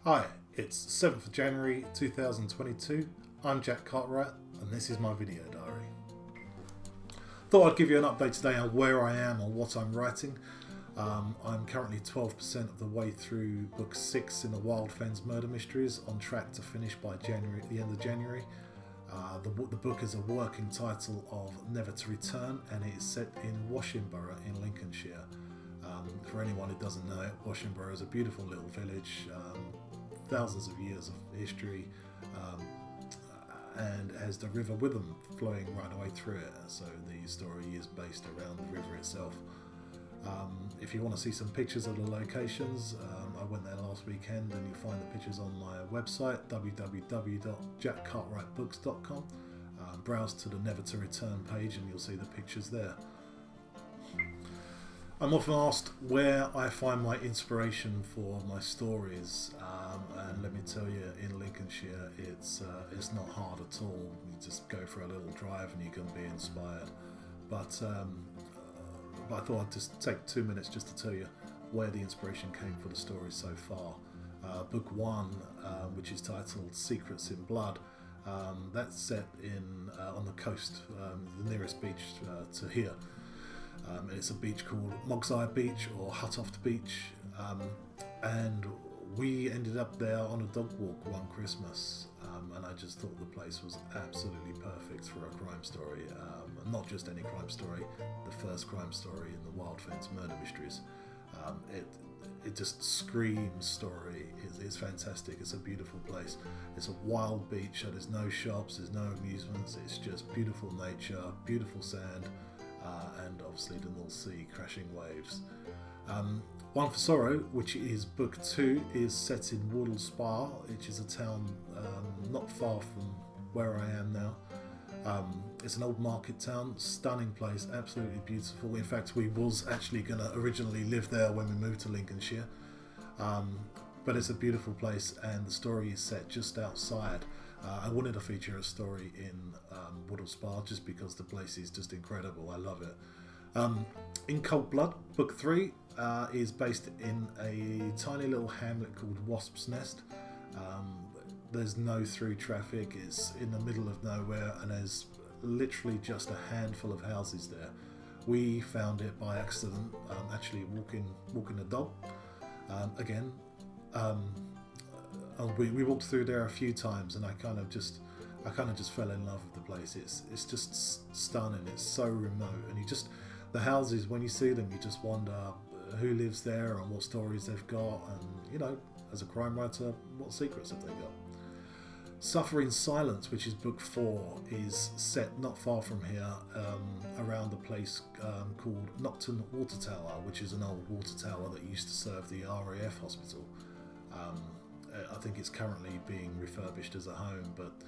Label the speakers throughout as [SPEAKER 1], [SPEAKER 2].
[SPEAKER 1] Hi, it's 7th of January 2022. I'm Jack Cartwright and this is my video diary. Thought I'd give you an update today on where I am and what I'm writing. I'm currently 12% of the way through book 6 in the Wild Fens Murder Mysteries, on track to finish by the end of January. The book is a working title of Never to Return, and it is set in Washingborough in Lincolnshire. For anyone who doesn't know it, Washingborough is a beautiful little village, thousands of years of history, and has the River Witham flowing right away through it, so the story is based around the river itself. If you want to see some pictures of the locations, I went there last weekend, and you'll find the pictures on my website www.jackcartwrightbooks.com. Browse to the Never to Return page and you'll see the pictures there. I'm often asked where I find my inspiration for my stories, and let me tell you, in Lincolnshire it's not hard at all. You just go for a little drive and you can be inspired. But I thought I'd just take 2 minutes just to tell you where the inspiration came for the story so far. Book 1, which is titled Secrets in Blood, that's set on the coast, the nearest beach to here. It's a beach called Mog's Eye Beach or Huttoft Beach, and we ended up there on a dog walk one Christmas, and I just thought the place was absolutely perfect for a crime story, not just any crime story, the first crime story in the Wild Fens Murder Mysteries. It just screams story. It's fantastic. It's a beautiful place. It's a wild beach, so there's no shops, there's no amusements, it's just beautiful nature, beautiful sand, and obviously the North Sea crashing waves. One for Sorrow, which is book 2, is set in Woodall Spa, which is a town not far from where I am now. It's an old market town, stunning place, absolutely beautiful. In fact, we was actually going to originally live there when we moved to Lincolnshire. But it's a beautiful place, and the story is set just outside. I wanted to feature a story in Woodall Spa just because the place is just incredible. I love it. In Cold Blood, book 3 is based in a tiny little hamlet called Wasps Nest. There's no through traffic, it's in the middle of nowhere, and there's literally just a handful of houses there. We found it by accident, actually walking the dog. We walked through there a few times, and I kind of just fell in love with the place. It's just stunning. It's so remote, and the houses, when you see them, you just wonder who lives there and what stories they've got, and as a crime writer, what secrets have they got. Suffer in Silence, which is book 4, is set not far from here, around a place called Nocton Water Tower, which is an old water tower that used to serve the RAF hospital. I think it's currently being refurbished as a home, but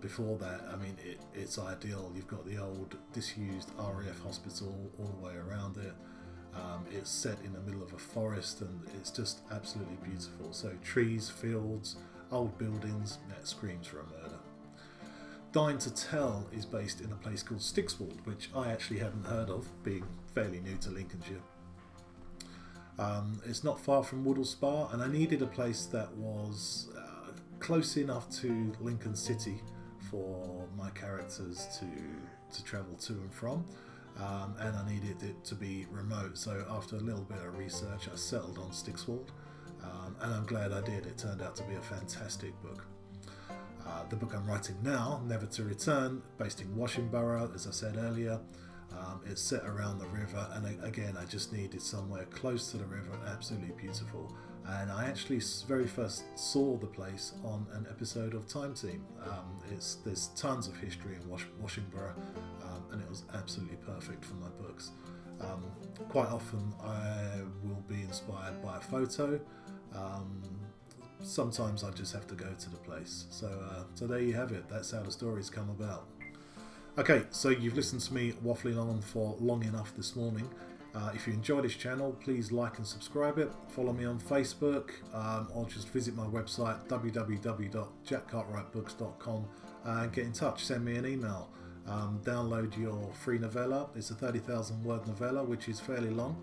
[SPEAKER 1] before that, I mean, it's ideal. You've got the old disused RAF hospital all the way around it. It's set in the middle of a forest, and it's just absolutely beautiful. So trees, fields, old buildings, that screams for a murder. Dying to Tell is based in a place called Stixwold, which I actually hadn't heard of, being fairly new to Lincolnshire. It's not far from Woodall Spa, and I needed a place that was close enough to Lincoln City for my characters to travel to and from, and I needed it to be remote. So after a little bit of research, I settled on Stixwold, and I'm glad I did. It turned out to be a fantastic book. The book I'm writing now, Never to Return, based in Washingborough, as I said earlier. It's set around the river, and again, I just needed somewhere close to the river and absolutely beautiful. And I actually very first saw the place on an episode of Time Team. There's tons of history in Washingborough, and it was absolutely perfect for my books. Quite often I will be inspired by a photo. Sometimes I just have to go to the place. So there you have it. That's how the stories come about. Okay, so you've listened to me waffling on for long enough this morning. If you enjoy this channel, please like and subscribe it. Follow me on Facebook, or just visit my website www.jackcartwrightbooks.com and get in touch. Send me an email. Download your free novella. It's a 30,000 word novella, which is fairly long,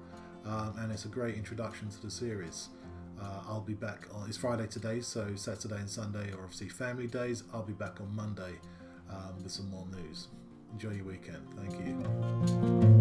[SPEAKER 1] and it's a great introduction to the series. I'll be back on. It's Friday today, so Saturday and Sunday are obviously family days. I'll be back on Monday with some more news. Enjoy your weekend. Thank you.